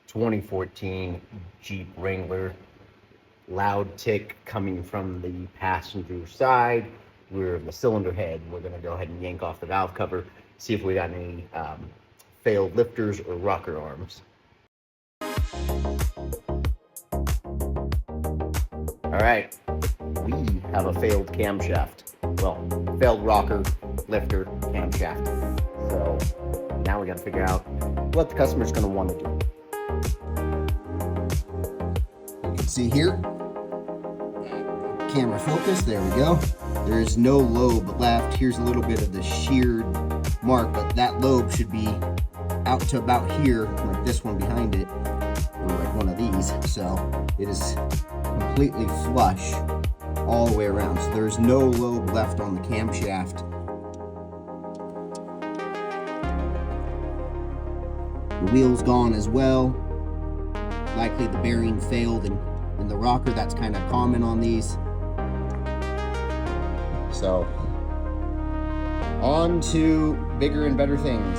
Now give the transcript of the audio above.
2014 Jeep Wrangler. Loud tick coming from the passenger side. We're in the cylinder head. We're going to go ahead and yank off the valve cover, see if we got any failed lifters or rocker arms. All right, we have a failed camshaft. Well, failed rocker, lifter, camshaft. So now we got to figure out what the customer's going to want to do. You can see here, camera focus, there we go. There is no lobe left. Here's a little bit of the sheared mark, but that lobe should be out to about here, like this one behind it, or like one of these. So it is completely flush all the way around. So there's no lobe left on the camshaft. The wheel's gone as well. Likely the bearing failed in the rocker. That's kind of common on these. So on to bigger and better things.